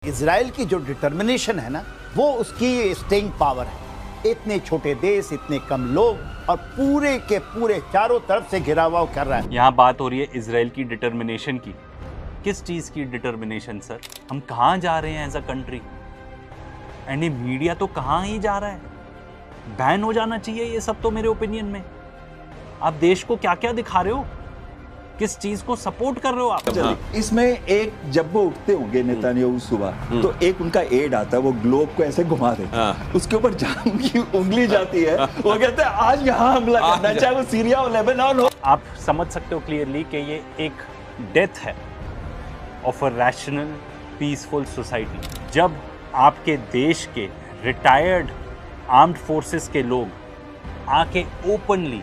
Israel की जो determination है ना, वो उसकी स्टेइंग पावर है। इतने छोटे देश, इतने कम लोग और पूरे के पूरे चारों तरफ से घिरावा कर रहा है। यहाँ बात हो रही है इजराइल की डिटर्मिनेशन की। किस चीज की डिटर्मिनेशन सर? हम कहाँ जा रहे हैं एज अ कंट्री? एंड ये मीडिया तो कहाँ ही जा रहा है। बैन हो जाना चाहिए ये सब तो मेरे ओपिनियन में। आप देश को क्या क्या दिखा रहे हो, किस चीज को सपोर्ट कर रहे हो आप? इसमें एक जब वो उठते होंगे नेतान्याहू सुबह, तो एक उनका एड आता है, वो ग्लोब को ऐसे घुमा देते, उसके ऊपर जाम की उंगली जाती है, वो कहते हैं आज यहाँ हमला करना है, चाहे वो सीरिया हो लेबनान हो। आप समझ सकते हो क्लियरली कि ये एक डेथ है of a rational peaceful society. जब आपके देश के रिटायर्ड आर्म्ड फोर्सेस के लोग आके ओपनली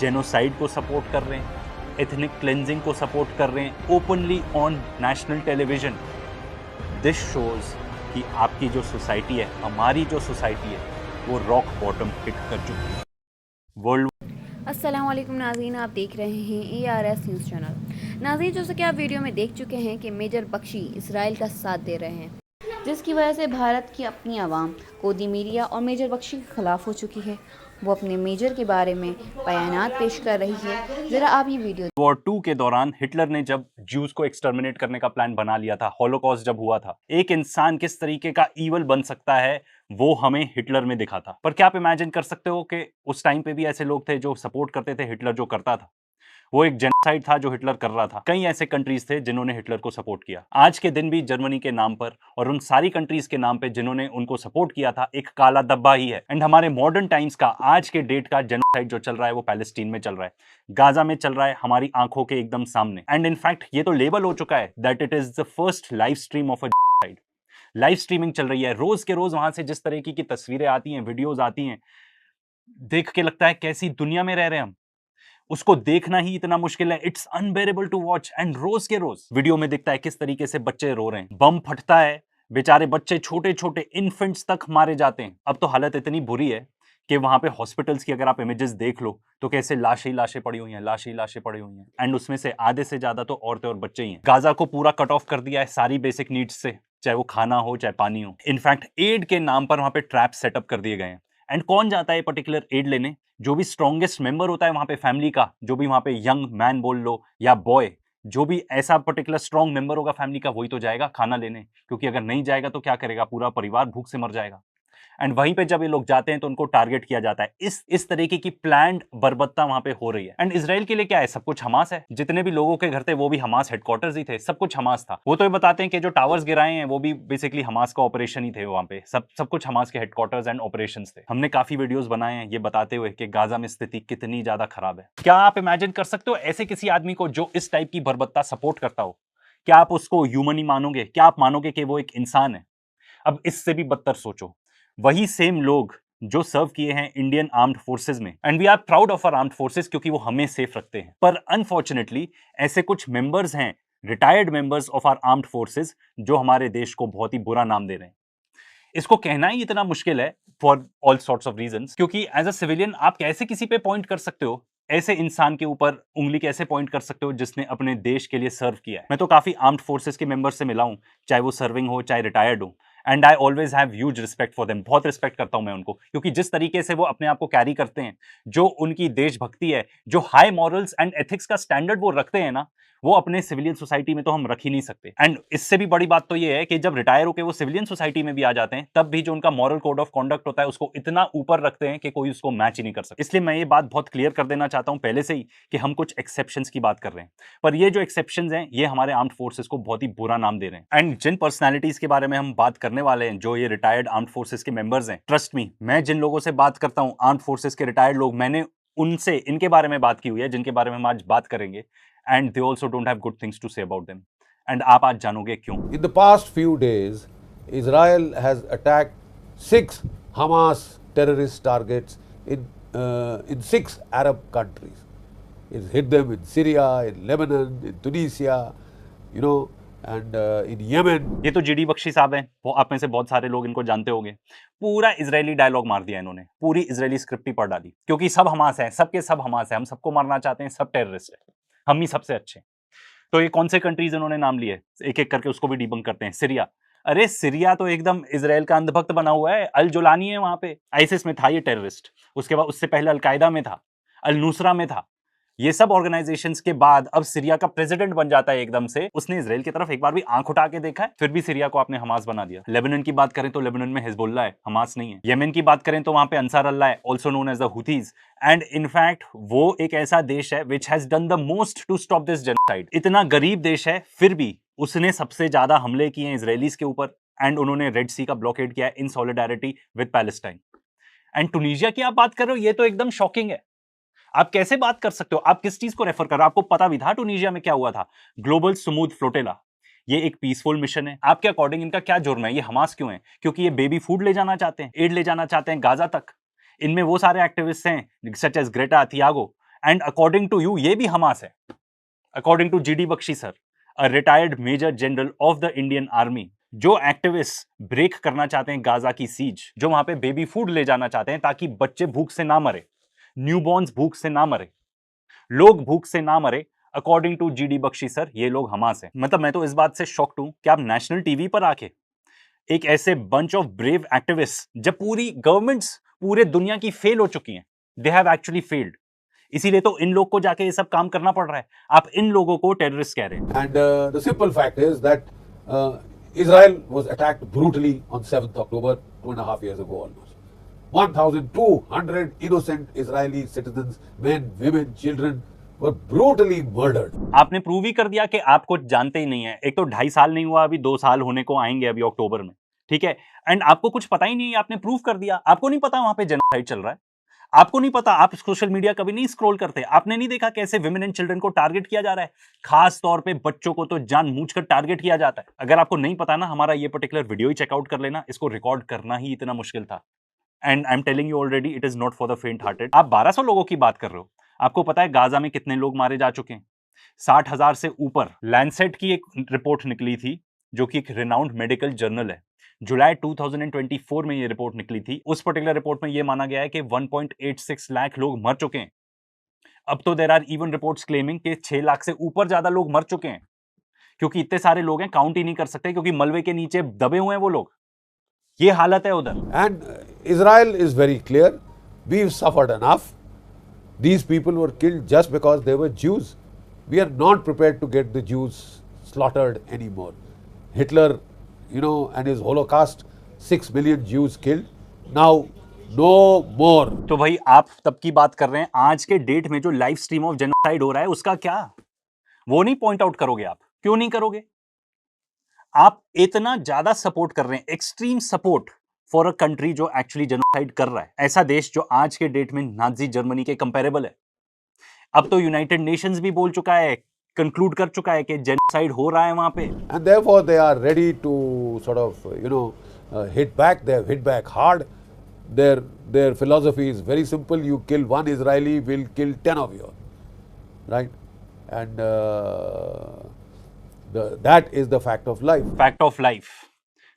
जेनोसाइड को सपोर्ट कर रहे हैं, एथनिक क्लेंजिंग को सपोर्ट कर रहे हैं openly on national television, this shows कि आपकी जो सोसाइटी है, हमारी जो सोसाइटी है, वो रॉक बॉटम हिट कर चुकी है। वर्ल्ड अस्सलाम वालेकुम नाज़रीन, आप देख रहे हैं ARS न्यूज़ चैनल। नाज़रीन, जैसे कि आप वीडियो में देख चुके हैं कि मेजर बख्शी इसराइल का साथ दे रहे हैं, जिसकी वजह से भारत की अपनी आवाम गोदी मीडिया और मेजर बख्शी के खिलाफ हो चुकी है। वो अपने मेजर के बारे में बयानात पेश कर रही है। ज़रा आप ये वीडियो। वॉर 2 के दौरान हिटलर ने जब ज्यूज को एक्सटर्मिनेट करने का प्लान बना लिया था, हॉलोकॉस्ट जब हुआ था, एक इंसान किस तरीके का ईवल बन सकता है वो हमें हिटलर में दिखा था। पर क्या आप इमेजिन कर सकते हो कि उस टाइम पे भी ऐसे लोग थे जो सपोर्ट करते थे हिटलर जो करता था? वो एक जेनोसाइड था जो हिटलर कर रहा था। कई ऐसे कंट्रीज थे जिन्होंने हिटलर को सपोर्ट किया। आज के दिन भी जर्मनी के नाम पर और उन सारी कंट्रीज के नाम पे जिन्होंने उनको सपोर्ट किया था, एक काला धब्बा ही है। एंड हमारे मॉडर्न टाइम्स का आज के डेट का जेनोसाइड जो चल रहा है वो पैलेस्टीन में चल रहा है, गाजा में चल रहा है, हमारी आंखों के एकदम सामने। एंड इनफैक्ट ये तो लेबल हो चुका है that it is the first live stream of a genocide. Live streaming चल रही है रोज के रोज, वहां से जिस तरीके की तस्वीरें आती हैं, वीडियोज आती हैं, देख के लगता है कैसी दुनिया में रह रहे हैं हम। उसको देखना ही इतना मुश्किल है, it's unbearable to watch. And रोज के रोज वीडियो में दिखता है किस तरीके से बच्चे रो रहे हैं, बम फटता है, बेचारे बच्चे छोटे छोटे इन्फेंट्स तक मारे जाते हैं। अब तो हालत इतनी बुरी है कि वहां पे हॉस्पिटल्स की अगर आप इमेजेस देख लो तो कैसे लाशें ही लाशें पड़ी हुई हैं, लाशें ही लाशें पड़ी हुई हैं। एंड उसमें से आधे से ज्यादा तो औरतें और बच्चे ही हैं। गाजा को पूरा कट ऑफ कर दिया है सारी बेसिक नीड्स से, चाहे वो खाना हो चाहे पानी हो। इनफैक्ट एड के नाम पर वहां पे ट्रैप सेटअप कर दिए गए हैं। एंड कौन जाता है पर्टिकुलर एड लेने? जो भी स्ट्रॉन्गेस्ट मेंबर होता है वहां पे फैमिली का, जो भी वहां पे यंग मैन बोल लो या बॉय, जो भी ऐसा पर्टिकुलर स्ट्रॉन्ग मेंबर होगा फैमिली का, वही तो जाएगा खाना लेने। क्योंकि अगर नहीं जाएगा तो क्या करेगा? पूरा परिवार भूख से मर जाएगा। एंड वहीं पे जब ये लोग जाते हैं तो उनको टारगेट किया जाता है। इस तरीके की प्लान्ड बर्बरता वहां पे हो रही है। एंड इजराइल के लिए क्या है? सब कुछ हमास है। जितने भी लोगों के घर थे वो भी हमास हेडक्वार्टर्स ही थे, सब कुछ हमास था। वो तो ये बताते हैं कि जो टावर्स गिराए हैं वो भी बेसिकली हमास का ऑपरेशन ही थे। वहां पे सब कुछ हमास के हेडक्वार्टर्स एंड ऑपरेशंस थे। हमने काफी वीडियोस बनाए हैं ये बताते हुए कि गाजा में स्थिति कितनी ज्यादा खराब है। क्या आप इमेजिन कर सकते हो ऐसे किसी आदमी को जो इस टाइप की बर्बरता सपोर्ट करता हो? क्या आप उसको ह्यूमन ही मानोगे? क्या आप मानोगे कि वो एक इंसान है? अब इससे भी बदतर सोचो, वही सेम लोग जो सर्व किए हैं इंडियन आर्म्ड फोर्सेस में, and we are proud of our armed forces क्योंकि वो हमें सेफ रखते हैं, पर अनफॉर्चुनेटली ऐसे कुछ मेंबर्स हैं, retired members of our armed forces, जो हमारे देश को बहुत ही बुरा नाम दे रहे हैं। इसको कहना ही इतना मुश्किल है for all sorts of reasons, क्योंकि एज अ सिविलियन आप कैसे किसी पे पॉइंट कर सकते हो? ऐसे इंसान के ऊपर उंगली कैसे पॉइंट कर सकते हो जिसने अपने देश के लिए सर्व किया है? मैं तो काफी आर्म्ड फोर्सेस के मेंबर्स से मिला हूं, चाहे वो सर्विंग हो चाहे रिटायर्ड हो, and I always have huge respect for them. बहुत रिस्पेक्ट करता हूं मैं उनको, क्योंकि जिस तरीके से वो अपने आप को कैरी करते हैं, जो उनकी देशभक्ति है, जो हाई मॉरल्स एंड एथिक्स का स्टैंडर्ड वो रखते हैं ना, वो अपने सिविलियन सोसाइटी में तो हम रख ही नहीं सकते। एंड इससे भी बड़ी बात तो ये है कि जब रिटायर होकर वो सिविलियन सोसाइटी में भी आ जाते हैं, तब भी जो उनका मॉरल कोड ऑफ कॉन्डक्ट होता है उसको इतना ऊपर रखते हैं कि कोई उसको मैच ही नहीं कर सकता। इसलिए मैं ये बात बहुत क्लियर कर देना चाहता हूं पहले से ही कि हम कुछ एक्सेप्शंस की बात कर रहे हैं, पर ये जो एक्सेप्शंस हैं ये हमारे आर्म्ड फोर्सेस को बहुत ही बुरा नाम दे रहे हैं। एंड जिन पर्सनैलिटीज के बारे में हम बात करने वाले हैं, जो ये रिटायर्ड आर्म्ड फोर्सेस के मेंबर्स हैं, ट्रस्ट मी, मैं जिन लोगों से बात करता हूं आर्म्ड फोर्सेस के रिटायर्ड लोग, मैंने उनसे इनके बारे में बात की हुई है जिनके बारे में हम आज बात करेंगे, and they also don't have good things to say about them. And आप आज जानोगे क्यों। In the past few days, Israel has attacked 6 Hamas terrorist targets in 6 Arab countries. It's hit them in Syria, in Lebanon, in Tunisia, you know, and in Yemen. ये तो GD Bakshi साहब हैं, वो आप में से बहुत सारे लोग इनको जानते होंगे। पूरा इजरायली डायलॉग मार दिया इन्होंने, पूरी इजरायली स्क्रिप्ट ही पढ़ डाली, क्योंकि सब हमास है, सबके सब हमास है, हम सबको मारना चाहते हैं, सब टेररिस्ट है, हम ही सबसे अच्छे। तो ये कौन से कंट्रीज इन्होंने नाम लिए, एक एक करके उसको भी डिबंक करते हैं। सीरिया, अरे सीरिया तो एकदम इजराइल का अंधभक्त बना हुआ है। अल जुलानी है वहां पे, आईसिस में था ये टेररिस्ट, उसके बाद उससे पहले अलकायदा में था, अल नुसरा में था, ये सब ऑर्गेनाइजेशंस के बाद अब सीरिया का प्रेसिडेंट बन जाता है एकदम से। उसने इजराइल की तरफ एक बार भी आंख उठा के देखा है? फिर भी सीरिया को आपने हमास बना दिया। लेबनान की बात करें तो लेबनान में हिजबुल्लाह है, हमास नहीं है। यमन की बात करें तो वहां पे अंसार अल्लाह है, also known as the Houthis, and in fact वो एक ऐसा देश है which has done the most to stop this genocide. इतना गरीब देश है, फिर भी उसने सबसे ज्यादा हमले किए हैं इजरायलीज के ऊपर, एंड उन्होंने रेड सी का ब्लॉकेड किया in solidarity with Palestine. And Tunisia की आप बात कर रहे हो, ये तो एकदम शॉकिंग है। आप कैसे बात कर सकते हो? आप किस चीज को रेफर कर रहे हो? आपको पता भी था टूनिशिया में क्या हुआ था? ग्लोबल स्मूथ फ्लोटेला, ये एक पीसफुल मिशन है। आपके अकॉर्डिंग इनका क्या जुर्म है? ये हमास क्यों है? क्योंकि ये बेबी फूड ले जाना चाहते हैं, एड ले जाना चाहते हैं गाजा तक। इनमें वो सारे एक्टिविस्ट हैं such as Greta Thiago, and according to you ये भी हमास है। According to GD Bakshi sir, a retired major general of the Indian army, जो एक्टिविस्ट ब्रेक करना चाहते हैं गाजा की सीज, जो वहां पे बेबी फूड ले जाना चाहते हैं ताकि बच्चे भूख से ना मरे, न्यूबॉर्न्स भूख से ना मरे, लोग भूख से ना मरे, according to GD Bakshi sir ये लोग हमास हैं। मतलब मैं तो इस बात से शॉक्ड हूं कि आप नेशनल टीवी पर आके एक ऐसे बंच ऑफ ब्रेव एक्टिविस्ट, जब पूरी गवर्नमेंट्स पूरे दुनिया की फेल हो चुकी हैं, दे हैव एक्चुअली फेल्ड, इसीलिए तो इन लोग को जाके ये सब काम करना पड़ रहा है। आप इन लोगों को टेररिस्ट कह रहे हैं। And the simple fact is that Israel was attacked brutally on 7th October 2.5 years ago almost. 1,200 innocent Israeli citizens, men, women, children were brutally murdered. आपने प्रूव ही कर दिया कि आप कुछ जानते ही नहीं है। एक तो 2.5 साल नहीं हुआ, अभी 2 साल होने को आएंगे अभी अक्टूबर में, ठीक है? एंड आपको कुछ पता ही नहीं है, आपने प्रूव कर दिया। आपको नहीं पता वहां पे जेनोसाइड चल रहा है, आपको नहीं पता, आप सोशल मीडिया कभी नहीं स्क्रॉल करते, आपने नहीं देखा कैसे विमेन एंड चिल्ड्रन को टारगेट किया जा रहा है, खास तौर पे बच्चों को तो जानबूझकर टारगेट किया जाता है। अगर आपको नहीं पता ना, हमारा ये पर्टिकुलर वीडियो ही चेकआउट कर लेना, इसको रिकॉर्ड करना ही इतना मुश्किल था। And I am telling you already, it is not for the फेंट हार्टेड। आप 1200 लोगों की बात कर रहे हो, आपको पता है गाजा में कितने लोग मारे जा चुके हैं? 60,000 से ऊपर। लैंसेट की एक रिपोर्ट निकली थी, जो कि एक रिनाउंड मेडिकल जर्नल है, जुलाई 2024 में ये रिपोर्ट निकली थी। उस पर्टिकुलर रिपोर्ट में ये माना गया है कि 1.86 लाख लोग मर चुके हैं। अब तो there are even reports claiming कि 6 लाख से ऊपर ज्यादा लोग मर चुके हैं, क्योंकि इतने सारे लोग हैं, काउंट ही नहीं कर सकते, क्योंकि मलबे के नीचे दबे हुए हैं वो लोग। ये हालत है उधर। And Israel is very clear. We've suffered enough. These people were killed just because they were Jews. We are not prepared to get the Jews slaughtered anymore. Hitler, and his Holocaust, 6 million Jews killed. Now, no more. तो भाई आप तब की बात कर रहे हैं, आज के डेट में जो लाइव स्ट्रीम ऑफ जेनोसाइड हो रहा है उसका क्या? वो नहीं पॉइंट आउट करोगे आप? क्यों नहीं करोगे? आप इतना ज्यादा सपोर्ट कर रहे हैं, extreme support for a country जो एक्चुअली जेनोसाइड कर रहा है, ऐसा देश जो आज के डेट में नाजी जर्मनी के कंपेरेबल है। अब तो यूनाइटेड नेशंस भी बोल चुका है, कंक्लूड कर चुका है कि जेनोसाइड हो रहा है वहां पे। And therefore they are ready to sort of, hit back. They have hit back hard. Their philosophy is very simple. You kill one Israeli, we'll kill 10 of you. Right? And that is the fact of life. Fact of life,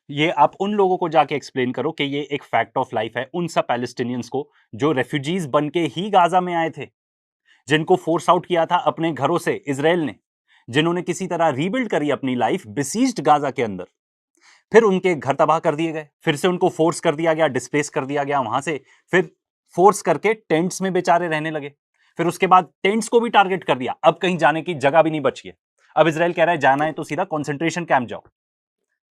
ये आप उन लोगों को जाके explain करो कि ये एक फैक्ट ऑफ लाइफ है उन सब पैलेस्टीनियंस को जो रेफ्यूजीज बन के ही गाजा में आए थे, जिनको फोर्स आउट किया था अपने घरों से इजराइल ने, जिन्होंने किसी तरह रीबिल्ड करी अपनी लाइफ बिसीज्ड गाजा के अंदर, फिर उनके घर तबाह कर दिए गए, फिर से उनको फोर्स कर दिया गया, डिस्प्लेस कर दिया गया वहां से, फिर फोर्स करके टेंट्स में बेचारे रहने लगे, फिर उसके बाद टेंट्स को भी टारगेट कर दिया। अब कहीं जाने की जगह भी नहीं बची है। अब इजराइल कह रहा है जाना है तो सीधा कॉन्सेंट्रेशन कैंप जाओ।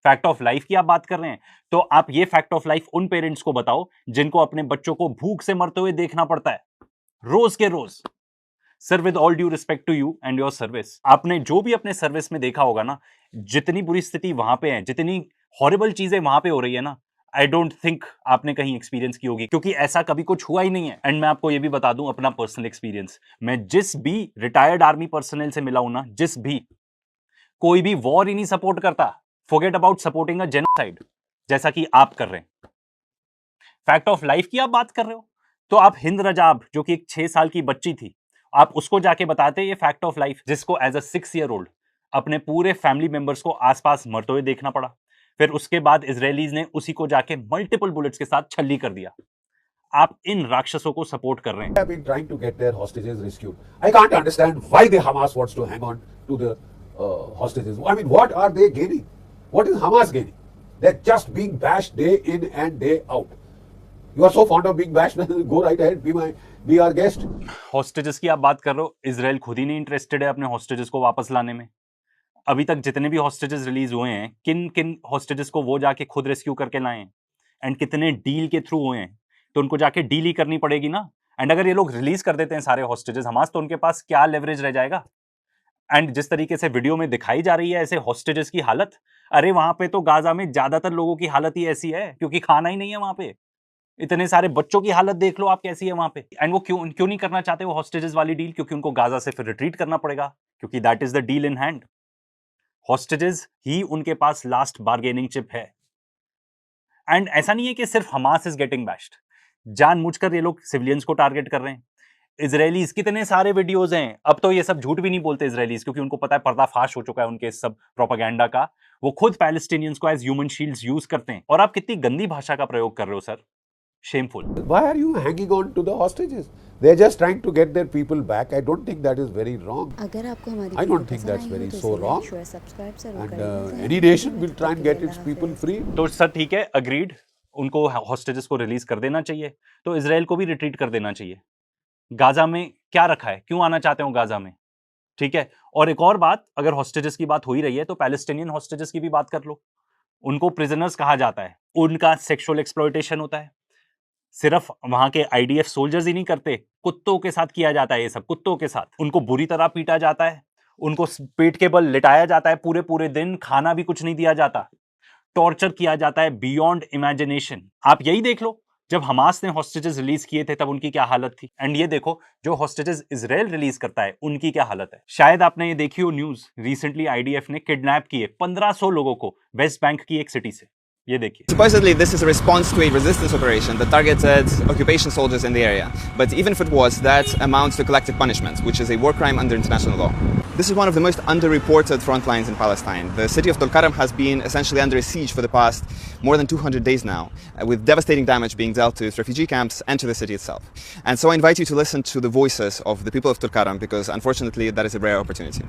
फैक्ट ऑफ लाइफ की आप बात कर रहे हैं, तो आप ये फैक्ट ऑफ लाइफ उन पेरेंट्स को बताओ जिनको अपने बच्चों को भूख से मरते हुए देखना पड़ता है रोज के रोज। Sir, with all due respect to you and your service, आपने जो भी अपने सर्विस में देखा होगा ना, जितनी बुरी स्थिति वहां पे है, जितनी हॉरिबल चीजें वहां पे हो रही है ना, आई डोंट थिंक आपने कहीं एक्सपीरियंस की होगी, क्योंकि ऐसा कभी कुछ हुआ ही नहीं है। एंड मैं आपको ये भी बता दूं अपना पर्सनल एक्सपीरियंस, मैं जिस भी रिटायर्ड आर्मी पर्सनल से मिला हूं ना, जिस भी, कोई भी वॉर ही नहीं सपोर्ट करता। Forget about supporting a genocide, जैसा कि आप कर रहे हैं। फैक्ट ऑफ लाइफ की आप बात कर रहे हो, तो आप हिंद रजाब जो कि एक 6 साल की बच्ची थी, आप उसको जाके बताते ये फैक्ट ऑफ लाइफ, जिसको एज अ 6 ईयर ओल्ड अपने पूरे फैमिली मेंबर्स को आसपास मरते हुए देखना पड़ा। फिर उसके बाद इजरायलीज ने उसी को जाके मल्टीपल बुलेट्स के साथ छल्ली कर दिया। आप इन राक्षसों को सपोर्ट कर रहे हैं। Have been trying to get their hostages rescued. I can't understand why the Hamas wants to hang on to the hostages. I mean, what are they gaining? What is Hamas gaining? They're just being bashed day in and day out. You are so fond of being bashed, go right ahead, be our guest. Hostages की आप बात कर रहे हो, Israel खुद ही नहीं interested है अपने हॉस्टेजेस को वापस लाने में। अभी तक जितने भी हॉस्टेजेस रिलीज हुए हैं, किन किन हॉस्टेजेस को वो जाके खुद रेस्क्यू करके लाए हैं, एंड कितने डील के थ्रू हुए हैं, तो उनको जाके डील ही करनी पड़ेगी ना। एंड अगर ये लोग रिलीज कर देते हैं सारे हॉस्टेजेस, हमास तो उनके पास क्या लेवरेज रह जाएगा। एंड जिस तरीके से वीडियो में दिखाई जा रही है ऐसे हॉस्टेजेस की हालत, अरे वहां पे तो गाजा में ज्यादातर लोगों की हालत ही ऐसी है क्योंकि खाना ही नहीं है वहां पे। इतने सारे बच्चों की हालत देख लो आप कैसी है वहां पे। एंड वो क्यों नहीं करना चाहते वो हॉस्टेजेस वाली डील? क्योंकि उनको गाजा से फिर रिट्रीट करना पड़ेगा, क्योंकि that is the deal in hand. Hostages ही उनके पास लास्ट बार्गेनिंग चिप है। एंड ऐसा नहीं है कि सिर्फ हमास इज गेटिंग बैश्ड, जानबूझकर ये लोग सिविलियंस को टारगेट कर रहे हैं। इजरायलीज कितने सारे वीडियोस हैं, अब तो ये सब झूठ भी नहीं बोलते इजरायलीज, क्योंकि उनको पता है पर्दाफाश हो चुका है उनके सब प्रोपेगेंडा का। वो खुद पैलेस्टीनियंस को एज ह्यूमन शील्ड्स यूज करते हैं। और आप कितनी गंदी भाषा का प्रयोग कर रहे हो sir, shameful. Why are you hanging on to the hostages? They're just trying to get their people back. I don't think that is very wrong. अगर आपको हमारी I don't think that's very so wrong. Subscribe जरूर And करें। any nation will try and get its people free. तो sir ठीक है, agreed, उनको hostages को रिलीज कर देना चाहिए, तो इसराइल को भी रिट्रीट कर देना चाहिए। गाजा में क्या रखा है, क्यों आना चाहते हो गाजा में? ठीक है। और एक और बात, अगर हॉस्टेजेस की बात हो ही रही है तो पैलेस्टीनियन हॉस्टेजेस की भी बात कर लो। उनको प्रिजनर्स कहा जाता है, उनका सेक्सुअल एक्सप्लॉयटेशन होता है। सिर्फ वहां के आईडीएफ सोल्जर्स ही नहीं करते, कुत्तों के साथ किया जाता है ये सब। कुत्तों के साथ उनको बुरी तरह पीटा जाता है, उनको पेट के बल लिटाया जाता है पूरे पूरे दिन, खाना भी कुछ नहीं दिया जाता, टॉर्चर किया जाता है बियॉन्ड इमेजिनेशन। आप यही देख लो, जब हमास ने हॉस्टेजेस रिलीज किए थे तब उनकी क्या हालत थी, एंड ये देखो जो हॉस्टेजेस इजराइल रिलीज करता है उनकी क्या हालत है। शायद आपने ये देखी हो न्यूज, रिसेंटली आईडीएफ ने किडनैप किए 1500 लोगों को वेस्ट बैंक की एक सिटी से। ये देखिए। Supposedly, this is a response to a resistance operation that targeted occupation soldiers in the area. But even if it was, that amounts to collective punishment, which is a war crime under international law. This is one of the most underreported front lines in Palestine. The city of Tulkarm has been essentially under a siege for the past more than 200 days now, with devastating damage being dealt to its refugee camps and to the city itself. And so I invite you to listen to the voices of the people of Tulkarm, because unfortunately that is a rare opportunity.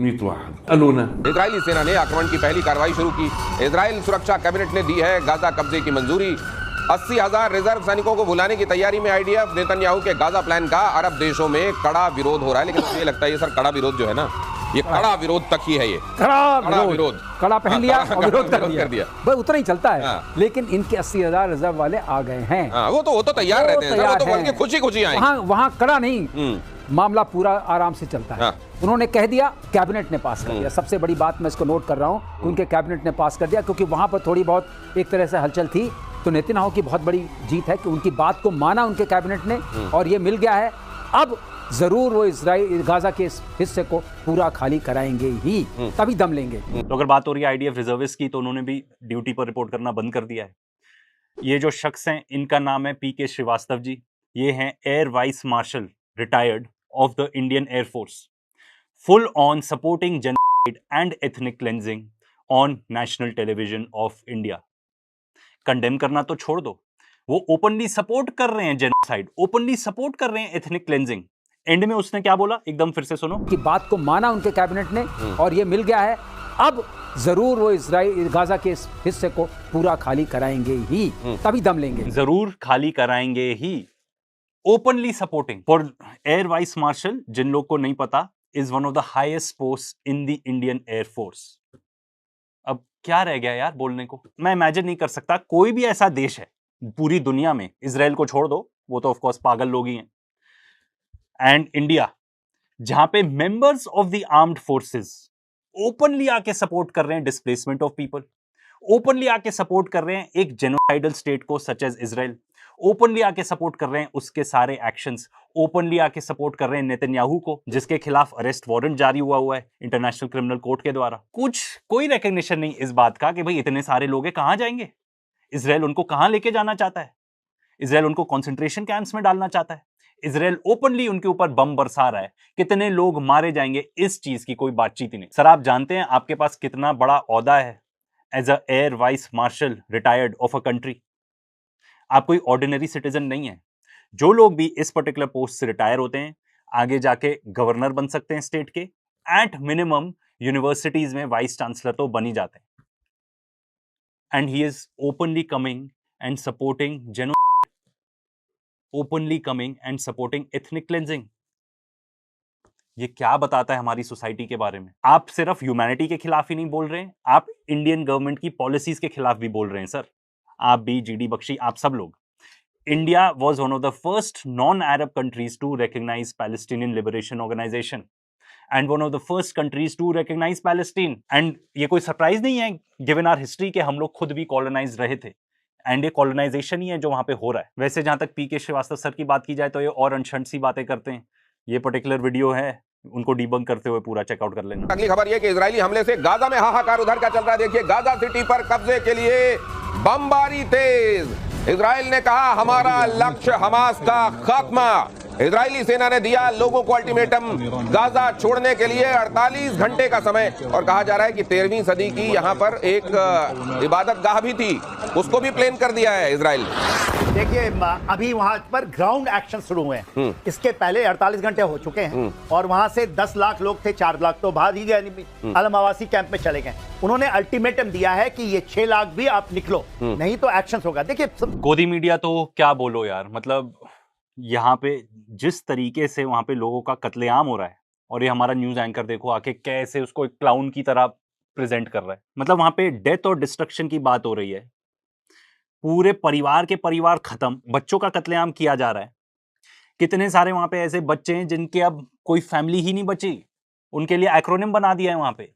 100 वाहन। Israeli सेना ने आक्रमण की पहली कार्रवाई शुरू की। Israel सुरक्षा कैबिनेट ने दी है गाजा कब्जे की मंजूरी। 80,000 रिजर्व सैनिकों को बुलाने की तैयारी में आईडीएफ। नेतन्याहू के गाजा प्लान का अरब देशों में कड़ा विरोध हो रहा है, लेकिन मुझे लगता है ये सर कड़ा विरोध जो है ना, ये कड़ा विरोध तक ही है। ये कड़ा विरोध, कड़ा पहन लिया और विरोध कर दिया, बस उतना ही चलता है। लेकिन इनके 80,000 रिजर्व वाले आ गए हैं। वो तो तैयार रहते हैं, वो तो बोल के खुशी आए। वहाँ कड़ा नहीं, मामला पूरा आराम से चलता है। उन्होंने कह दिया, कैबिनेट ने पास कर दिया। सबसे बड़ी बात मैं इसको नोट कर रहा हूँ कि उनके कैबिनेट ने पास कर दिया, क्योंकि वहां पर थोड़ी बहुत एक तरह से हलचल थी। तो नेतन्याहू की बहुत बड़ी जीत है कि उनकी बात को माना उनके कैबिनेट ने, और ये मिल गया है। अब जरूर वो इजराइल गाजा के इस हिस्से को पूरा खाली कराएंगे ही, तभी दम लेंगे। तो अगर बात हो रही है आईडीएफ रिजर्विस्ट की, तो उन्होंने भी ड्यूटी पर रिपोर्ट करना बंद कर दिया है। ये जो शख्स हैं, इनका नाम है पीके श्रीवास्तव जी। ये हैं air vice marshal retired of the Indian air force, full on supporting genocide and ethnic cleansing on national television of India. Condemn करना तो छोड़ दो, वो ओपनली सपोर्ट कर रहे हैं जेनोसाइड, ओपनली सपोर्ट कर रहे हैं एथनिक क्लेंजिंग। एंड में उसने क्या बोला, एकदम फिर से सुनो। की बात को माना उनके कैबिनेट ने, और ये मिल गया है। अब जरूर वो इजराइल गाजा के इस हिस्से को पूरा खाली कराएंगे ही, तभी दम लेंगे। जरूर खाली कराएंगे ही, openly supporting. For air vice marshal, जिन लोग को नहीं पता, is one of the highest post in the Indian air force. अब क्या रह गया यार बोलने को? मैं इमेजिन नहीं कर सकता कोई भी ऐसा देश है पूरी दुनिया में, इजराइल को छोड़ दो, वो तो ऑफ कोर्स पागल लोग ही हैं, एंड इंडिया, जहां पे members of the armed forces openly आके सपोर्ट कर रहे हैं डिस्प्लेसमेंट ऑफ पीपल, ओपनली आके सपोर्ट कर रहे हैं एक जेनोसाइडल स्टेट को सच एज इजराइल, ओपनली आके सपोर्ट कर रहे हैं उसके सारे एक्शंस, ओपनली आके सपोर्ट कर रहे हैं नेतन्याहू को, जिसके खिलाफ अरेस्ट वारंट जारी हुआ है इंटरनेशनल क्रिमिनल कोर्ट के द्वारा। कोई रिकॉग्निशन नहीं इस बात का कि भाई इतने सारे लोग हैं, कहां जाएंगे? इजराइल उनको कहां लेके जाना चाहता है? इजराइल उनको कॉन्सेंट्रेशन कैंप्स में डालना चाहता है? इजराइल ओपनली उनके ऊपर बम बरसा रहा है, कितने लोग मारे जाएंगे, इस चीज की कोई बातचीत ही नहीं। सर आप जानते हैं आपके पास कितना बड़ा ओहदा है as a air vice marshal retired of a country? आप कोई ऑर्डिनरी सिटीजन नहीं है। जो लोग भी इस पर्टिकुलर पोस्ट से रिटायर होते हैं आगे जाके गवर्नर बन सकते हैं स्टेट के, एट मिनिमम यूनिवर्सिटीज में वाइस चांसलर तो बन ही जाते हैं। And he is openly coming and supporting genocide, openly coming and supporting ethnic cleansing. ये क्या बताता है हमारी सोसाइटी के बारे में? आप सिर्फ ह्यूमैनिटी के खिलाफ ही नहीं बोल रहे हैं, आप इंडियन गवर्नमेंट की पॉलिसीज के खिलाफ भी बोल रहे हैं सर। आप भी, जीडी बख्शी, आप सब लोग। India was one of the first non-Arab countries to recognize Palestinian Liberation Organization and one of the first countries to recognize Palestine. And ये कोई सरप्राइज नहीं है given our history कि हम लोग खुद भी कॉलोनाइज रहे थे, एंड ये कॉलोनाइजेशन ही है जो वहां पे हो रहा है। वैसे जहां तक पीके श्रीवास्तव सर की बात की जाए तो ये और अनशंट सी बातें करते हैं। ये पर्टिकुलर वीडियो है, उनको डीबंक करते हुए पूरा चेकआउट कर लेना। अगली खबर यह कि इजरायली हमले से गाजा में हाहाकार उधर का चल रहा है। देखिए गाजा सिटी पर कब्जे के लिए बमबारी तेज। इजराइल ने कहा हमारा लक्ष्य हमास का खात्मा। इजरायली सेना ने दिया लोगों को अल्टीमेटम, गाजा छोड़ने के लिए 48 घंटे का समय, और कहा जा रहा है कि 13वीं सदी की यहां पर एक इबादत गाह भी थी, उसको भी प्लेन कर दिया है इजराइल ने। देखिए अभी वहां पर ग्राउंड एक्शन शुरू हुए हैं। इसके पहले 48 घंटे हो चुके हैं और वहां से 10 लाख लोग थे, 4 लाख तो भाग ही गए, अलम आवासी कैंप में चले गए। उन्होंने अल्टीमेटम दिया है कि ये 6 लाख भी आप निकलो, नहीं तो एक्शन होगा। देखिए गोदी मीडिया तो क्या बोलो यार, मतलब यहाँ पे जिस तरीके से वहां पे लोगों का कत्लेआम हो रहा है, और ये हमारा न्यूज एंकर देखो आके कैसे उसको एक क्लाउन की तरह प्रेजेंट कर रहा है। मतलब वहां पे डेथ और डिस्ट्रक्शन की बात हो रही है, पूरे परिवार के परिवार खत्म, बच्चों का कत्लेआम किया जा रहा है। कितने सारे वहां पे ऐसे बच्चे हैं जिनके अब कोई फैमिली ही नहीं बची, उनके लिए एक्रोनिम बना दिया है वहां पे,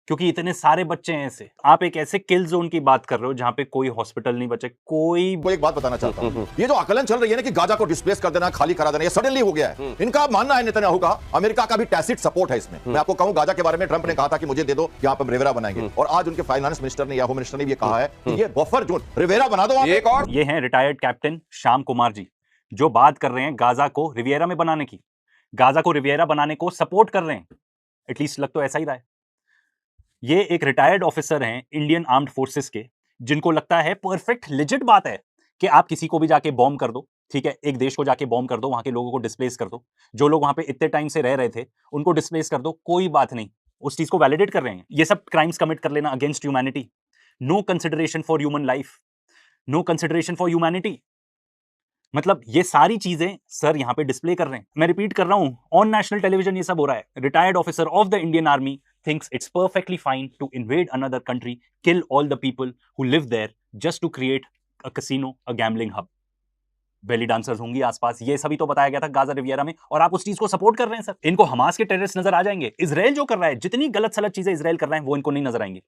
क्योंकि इतने सारे बच्चे हैं ऐसे। आप एक ऐसे किल जोन की बात कर रहे हो जहां पे कोई हॉस्पिटल नहीं बचे, कोई। एक बात बताना चाहता हूं, ये जो आकलन चल रही है ना कि गाजा को डिस्प्लेस कर देना, खाली करा देना, ये सडनली हो गया है। इनका मानना है नेतन्याहू का, अमेरिका का भी टैसिट सपोर्ट है इसमें। मैं आपको कहूं गाजा के बारे में ट्रंप ने कहा था कि मुझे दे दो, यहां पर रिवेरा बनाएंगे, और आज उनके फाइनेंस मिनिस्टर ने या होम मिनिस्टर ने भी कहा है कि ये बफर जोन रिवेरा बना दो। एक और ये हैं रिटायर्ड कैप्टन श्याम कुमार जी, जो बात कर रहे हैं गाजा को रिवियरा में बनाने की, गाजा को रिवियरा बनाने को सपोर्ट कर रहे हैं, एटलीस्ट लग तो ऐसा ही रहा है। ये एक रिटायर्ड ऑफिसर हैं इंडियन आर्म्ड फोर्सेस के, जिनको लगता है परफेक्ट लेजिट बात है कि आप किसी को भी जाके बॉम्ब कर दो, ठीक है, एक देश को जाके बॉम्ब कर दो, वहां के लोगों को डिस्प्लेस कर दो, जो लोग वहां पे इतने टाइम से रह रहे थे उनको डिस्प्लेस कर दो, कोई बात नहीं, उस चीज को वैलिडेट कर रहे हैं। ये सब क्राइम्स कमिट कर लेना against humanity, no consideration for human life, no consideration for humanity. मतलब ये सारी चीजें सर यहां पे डिस्प्ले कर रहे हैं। मैं रिपीट कर रहा हूं, ऑन नेशनल टेलीविजन ये सब हो रहा है। Retired officer of the Indian army thinks it's perfectly fine to invade another country, kill all the people who live there just to create a casino, a gambling hub. Belly dancers होंगी आसपास, ये सभी तो बताया गया था Gaza Riviera में, और आप उस चीज को सपोर्ट कर रहे हैं सर। इनको हमास के टेररिस्ट नजर आ जाएंगे। इजराइल जो कर रहा है, जितनी गलत सलत चीजें इजराइल कर रहे हैं वो इनको नहीं नजर आएंगे,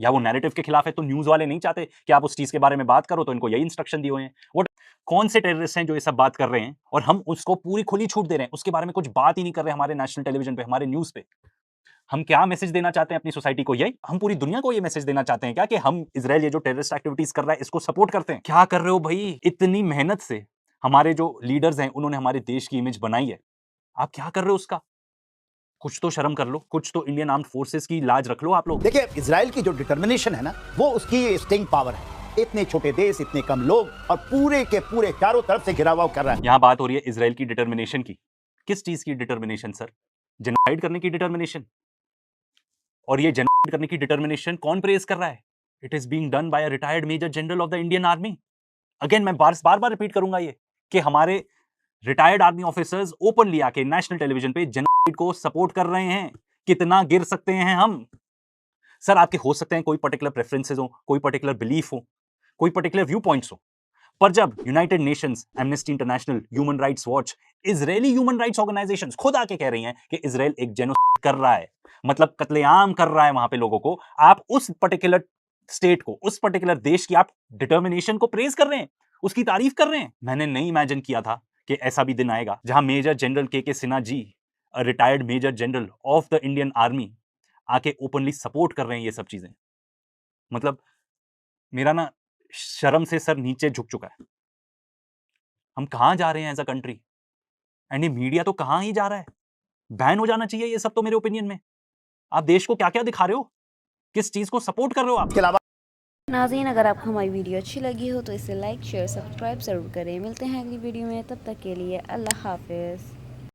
या वो नैरेटिव के खिलाफ है तो न्यूज वाले नहीं चाहते कि आप उस चीज के बारे में बात करो, तो इनको यही इंस्ट्रक्शन दिए हुए हैं। वो कौन से टेररिस्ट हैं जो ये सब बात कर रहे हैं और हम उसको पूरी खुली छूट दे रहे हैं, उसके बारे में कुछ बात ही नहीं कर रहे हमारे नेशनल टेलीविजन पे, हमारे न्यूज पे। हम क्या मैसेज देना चाहते हैं अपनी सोसाइटी को? यही हम पूरी दुनिया को ये मैसेज देना चाहते हैं क्या कि हम इजराइल ये जो टेररिस्ट एक्टिविटीज कर रहा है इसको सपोर्ट करते हैं? क्या कर रहे हो भाई? इतनी मेहनत से हमारे जो लीडर्स हैं उन्होंने हमारे देश की इमेज बनाई है, आप क्या कर रहे हो उसका? कुछ तो शर्म कर लो, कुछ तो इंडियन आर्म्ड फोर्सेस की लाज रख लो आप लोग। देखिए इजराइल की जो डिटर्मिनेशन है ना, वो उसकी स्टिंग पावर है। इतने छोटे देश, इतने कम लोग, और पूरे के पूरे चारों तरफ से घिराव कर रहा है। यहां बात हो रही है इजराइल की डिटर्मिनेशन की। किस चीज की डिटर्मिनेशन सर? जेनोसाइड करने की डिटर्मिनेशन। और ये जेनोसाइड करने की डिटर्मिनेशन कौन प्रेज कर रहा है? It is being done by a retired major general of the Indian army. Again मैं बार बार रिपीट करूंगा ये कि हमारे रिटायर्ड आर्मी ऑफिसर्स ओपनली आके नेशनल टेलीविजन पे जेनोसाइड को सपोर्ट कर रहे हैं। कितना गिर सकते हैं हम? सर आपके हो सकते हैं कोई पर्टिकुलर प्रेफरेंसेस हो, कोई पर्टिकुलर बिलीफ हो, कोई पर्टिकुलर व्यू पॉइंट्स हो, पर जब United Nations, amnesty international, human rights watch, Israeli human rights organisations खुद आके कह रही हैं कि इजराइल एक जेनोसाइड कर रहा है, मतलब कत्लेआम कर रहा है वहां पे लोगों को, आप उस पर्टिकुलर स्टेट को, उस पर्टिकुलर देश की आप डिटर्मिनेशन को प्रेज कर रहे हैं, उसकी तारीफ कर रहे हैं। मैंने नहीं इमेजिन किया था कि ऐसा भी दिन आएगा जहां major general K Sinha ji, a retired major general of the Indian army, आके ओपनली सपोर्ट कर रहे हैं ये सब चीजें। मतलब मेरा ना शर्म से सर नीचे झुक चुका है। हम कहां जा रहे हैं एज अ कंट्री? एंड ये मीडिया तो कहाँ ही जा रहा है, बैन हो जाना चाहिए ये सब तो मेरे ओपिनियन में। आप देश को क्या क्या दिखा रहे हो, किस चीज को सपोर्ट कर रहे हो आप? इसके अलावा नाज़रीन, अगर आपको हमारी वीडियो अच्छी लगी हो तो इसे लाइक शेयर सब्सक्राइब ज़रूर करें। मिलते हैं अगली वीडियो में, तब तक के लिए अल्लाह हाफिज़।